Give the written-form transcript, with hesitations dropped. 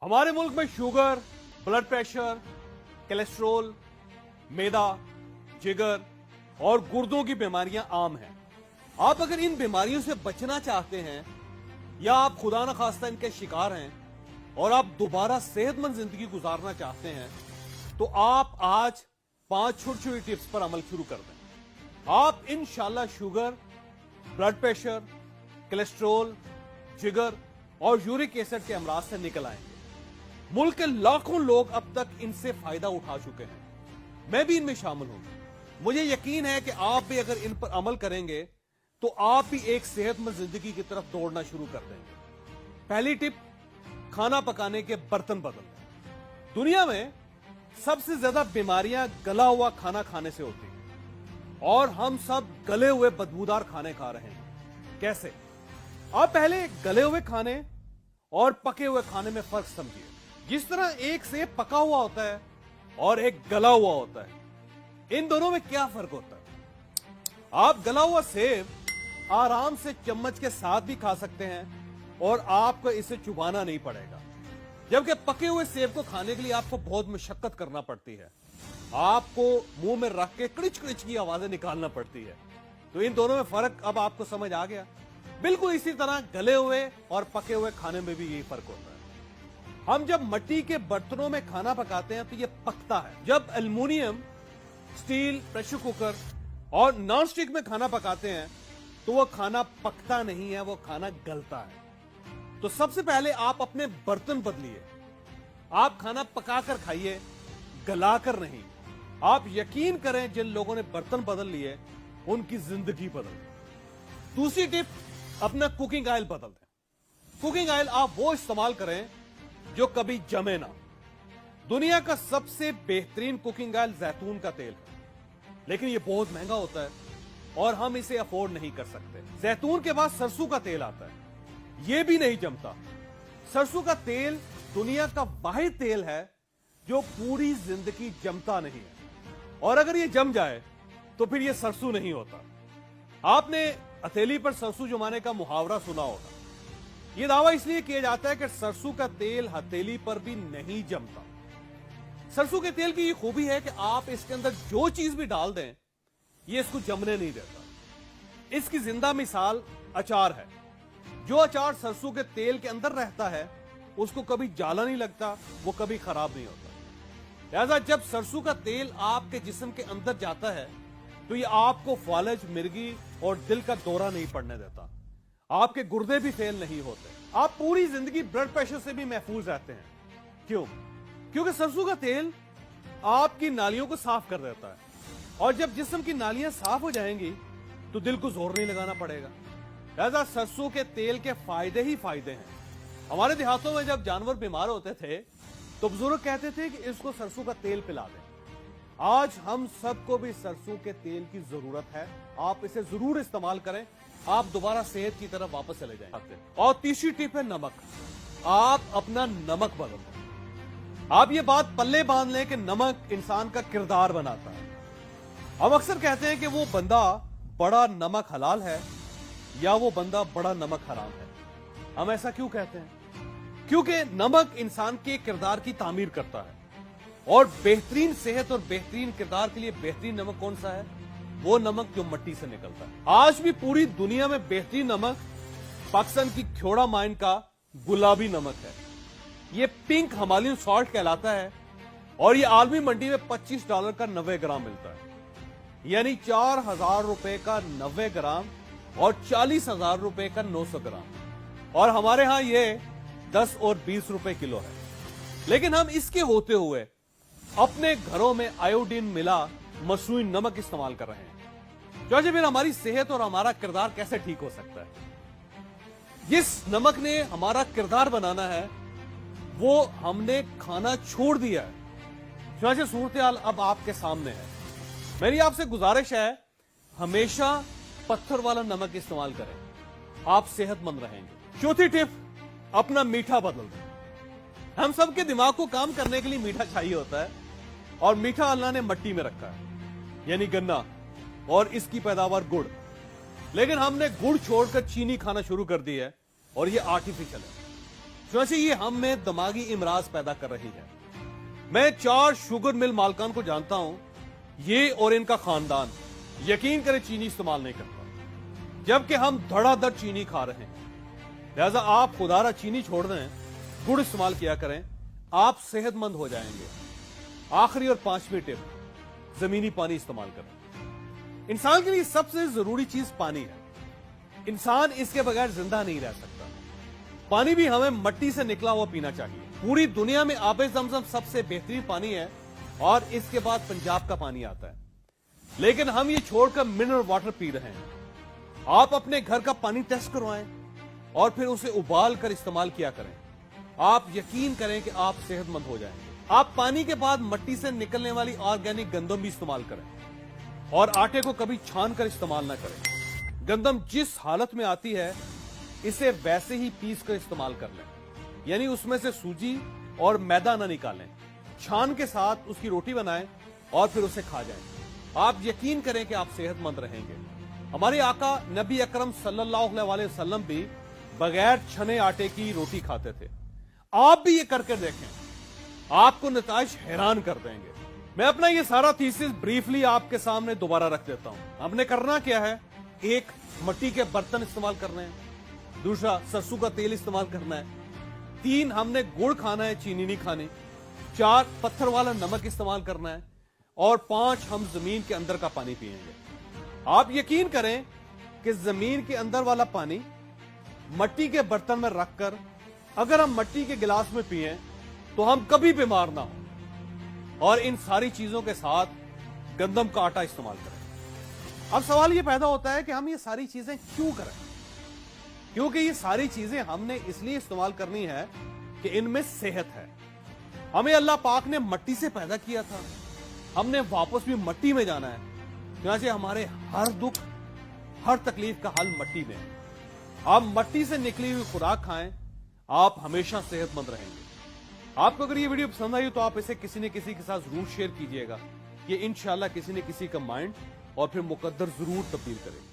हमारे मुल्क में शुगर, ब्लड प्रेशर, कोलेस्ट्रॉल, मैदा, जिगर और गुर्दों की बीमारियां आम हैं। आप अगर इन बीमारियों से बचना चाहते हैं या आप खुदा न खास्ता इनके शिकार हैं और आप दोबारा सेहतमंद जिंदगी गुजारना चाहते हैं तो आप आज 5 छोटी-छोटी टिप्स पर अमल शुरू कर दें। आप इंशाल्लाह शुगर, ब्लड प्रेशर, कोलेस्ट्रॉल, जिगर और यूरिक एसिड के अमराज से निकल आएंगे। मुल्क के लाखों लोग अब तक इनसे फायदा उठा चुके हैं, मैं भी इनमें शामिल हूं। मुझे यकीन है कि आप भी अगर इन पर अमल करेंगे तो आप भी एक सेहतमंद जिंदगी की तरफ दौड़ना शुरू कर देंगे। पहली टिप, खाना पकाने के बर्तन बदल। दुनिया में सबसे ज्यादा बीमारियां गला हुआ खाना खाने से होती हैं और हम सब गले हुए बदबूदार खाने खा रहे हैं। कैसे? आप पहले गले हुए खाने और पके हुए खाने में फर्क समझिए। जिस तरह एक सेब पका हुआ होता है और एक गला हुआ होता है, इन दोनों में क्या फर्क होता है? आप गला हुआ सेब आराम से चम्मच के साथ भी खा सकते हैं और आपको इसे चुबाना नहीं पड़ेगा, जबकि पके हुए सेब को खाने के लिए आपको बहुत मशक्कत करना पड़ती है। आपको मुंह में रख के क्रिच क्रिच की आवाजें निकालना पड़ती है। तो इन दोनों में फर्क अब आपको समझ आ गया। बिल्कुल इसी तरह गले हुए और पके हुए खाने में भी यही फर्क होता है। हम जब मिट्टी के बर्तनों में खाना पकाते हैं तो ये पकता है। जब एल्युमिनियम, स्टील, प्रेशर कुकर और नॉन स्टिक में खाना पकाते हैं तो वो खाना पकता नहीं है, वो खाना गलता है। तो सबसे पहले आप अपने बर्तन बदलिए। आप खाना पकाकर खाइए, गलाकर नहीं। आप यकीन करें, जिन लोगों ने बर्तन बदल लिए उनकी जिंदगी बदल गई। दूसरी टिप, अपना कुकिंग ऑयल बदल दें। कुकिंग ऑयल आप वो इस्तेमाल करें जो कभी जमे ना। दुनिया का सबसे बेहतरीन कुकिंग ऑयल जैतून का तेल है, लेकिन ये बहुत महंगा होता है और हम इसे अफोर्ड नहीं कर सकते। जैतून के बाद सरसों का तेल आता है, ये भी नहीं जमता। सरसों का तेल दुनिया का वाहिद तेल है जो पूरी जिंदगी जमता नहीं है, और अगर ये जम जाए तो फिर ये सरसों नहीं होता। आपने हथेली पर सरसों जमाने का मुहावरा सुना होगा। यह दावा इसलिए किया जाता है कि सरसों का तेल हथेली पर भी नहीं जमता। सरसों के तेल की ये खूबी है कि आप इसके अंदर जो चीज भी डाल दें, ये इसको जमने नहीं देता। इसकी जिंदा मिसाल अचार है। जो अचार सरसों के तेल के अंदर रहता है उसको कभी जाला नहीं लगता, वो कभी खराब नहीं होता। लिहाजा जब सरसों का तेल आपके जिस्म के अंदर जाता है तो ये आपको फालज, मिर्गी और दिल का दौरा नहीं पड़ने देता। आपके गुर्दे भी फेल नहीं होते। आप पूरी जिंदगी ब्लड प्रेशर से भी महफूज रहते हैं। क्यों? क्योंकि सरसों का तेल आपकी नालियों को साफ कर देता है, और जब जिस्म की नालियां साफ हो जाएंगी तो दिल को जोर नहीं लगाना पड़ेगा। लिहाजा सरसों के तेल के फायदे ही फायदे हैं। हमारे देहातों में जब जानवर बीमार होते थे तो बुजुर्ग कहते थे कि इसको सरसों का तेल पिला दें। आज हम सबको भी सरसों के तेल की जरूरत है। आप इसे जरूर इस्तेमाल करें, आप दोबारा सेहत की तरफ वापस चले जाएंगे। और तीसरी टिप है नमक। आप अपना नमक बदल दें। आप ये बात पल्ले बांध लें कि नमक इंसान का किरदार बनाता है। हम अक्सर कहते हैं कि वो बंदा बड़ा नमक हलाल है या वो बंदा बड़ा नमक हराम है। हम ऐसा क्यों कहते हैं? क्योंकि नमक इंसान के किरदार की तामीर करता है, और बेहतरीन सेहत और बेहतरीन किरदार के लिए बेहतरीन नमक कौन सा है? वो नमक जो मिट्टी से निकलता है। आज भी पूरी दुनिया में बेहतरीन नमक पाकिस्तान की ख्योड़ा माइन का गुलाबी नमक है। ये पिंक हिमालयन सॉल्ट कहलाता है और ये आलमी मंडी में $25 का 90 ग्राम मिलता है, यानी 4000 रुपए का 90 ग्राम और 40,000 रुपए का 900 ग्राम। और हमारे यहां ये 10 और 20 रुपए किलो है। लेकिन हम इसके होते हुए अपने घरों में आयोडीन मिला मसनूई नमक इस्तेमाल कर रहे हैं। जो फिर हमारी सेहत और हमारा किरदार कैसे ठीक हो सकता है? जिस नमक ने हमारा किरदार बनाना है वो हमने खाना छोड़ दिया है। जो सूरत हाल अब आपके सामने है। मेरी आपसे गुजारिश है, हमेशा पत्थर वाला नमक इस्तेमाल करें, आप सेहतमंद रहेंगे। चौथी टिप, अपना मीठा बदल दें। हम सबके दिमाग को काम करने के लिए मीठा चाहिए होता है, और मीठा अल्लाह ने मिट्टी में रखा है, यानी गन्ना, और इसकी पैदावार गुड़। लेकिन हमने गुड़ छोड़कर चीनी खाना शुरू कर दी है और ये आर्टिफिशियल है। चुनाचे ये हम में दिमागी इमराज पैदा कर रही है। मैं 4 शुगर मिल मालकान को जानता हूं, ये और इनका खानदान यकीन करें चीनी इस्तेमाल नहीं करता, जबकि हम धड़ाधड़ चीनी खा रहे हैं। लिहाजा आप खुदारा चीनी छोड़ दें, गुड़ इस्तेमाल किया करें, आप सेहतमंद हो जाएंगे। आखिरी और 5वीं टिप, जमीनी पानी इस्तेमाल करें। इंसान के लिए सबसे जरूरी चीज पानी है। इंसान इसके बगैर जिंदा नहीं रह सकता। पानी भी हमें मट्टी से निकला हुआ पीना चाहिए। पूरी दुनिया में आबे ज़मज़म सबसे बेहतरीन पानी है और इसके बाद पंजाब का पानी आता है, लेकिन हम ये छोड़कर मिनरल वाटर पी रहे हैं। आप अपने घर का पानी टेस्ट करवाएं और फिर उसे उबाल कर इस्तेमाल किया करें। आप यकीन करें कि आप सेहतमंद हो जाएंगे। आप पानी के बाद मट्टी से निकलने वाली ऑर्गेनिक गंदम भी इस्तेमाल करें और आटे को कभी छान कर इस्तेमाल ना करें। गंदम जिस हालत में आती है इसे वैसे ही पीस कर इस्तेमाल कर लें, यानी उसमें से सूजी और मैदा ना निकालें। छान के साथ उसकी रोटी बनाएं और फिर उसे खा जाएं। आप यकीन करें कि आप सेहतमंद रहेंगे। हमारे आका नबी अकरम सल्लल्लाहु अलैहि वसल्लम भी बगैर छने आटे की रोटी खाते थे। आप भी ये करके देखें, आपको नताइज हैरान कर देंगे। मैं अपना ये सारा थीसिस ब्रीफली आपके सामने दोबारा रख देता हूं। हमने करना क्या है, एक, मट्टी के बर्तन इस्तेमाल करने हैं। दूसरा, सरसों का तेल इस्तेमाल करना है। 3, हमने गुड़ खाना है, चीनी नहीं खानी। 4, पत्थर वाला नमक इस्तेमाल करना है। और 5, हम जमीन के अंदर का पानी पिएंगे। आप यकीन करें कि जमीन के अंदर वाला पानी मट्टी के बर्तन में रखकर अगर हम मट्टी के गिलास में पिए तो हम कभी बीमार ना हो। और इन सारी चीजों के साथ गंदम का आटा इस्तेमाल करें। अब सवाल यह पैदा होता है कि हम ये सारी चीजें क्यों करें? क्योंकि ये सारी चीजें हमने इसलिए इस्तेमाल करनी है कि इनमें सेहत है। हमें अल्लाह पाक ने मट्टी से पैदा किया था, हमने वापस भी मट्टी में जाना है। चुनांचे हमारे हर दुख, हर तकलीफ का हल मट्टी में है। आप मट्टी से निकली हुई खुराक खाएं, आप हमेशा सेहतमंद रहेंगे। आपको अगर ये वीडियो पसंद आई हो तो आप इसे किसी न किसी के साथ जरूर शेयर कीजिएगा। ये इंशाल्लाह किसी न किसी का माइंड और फिर मुकद्दर जरूर तब्दील करेगा।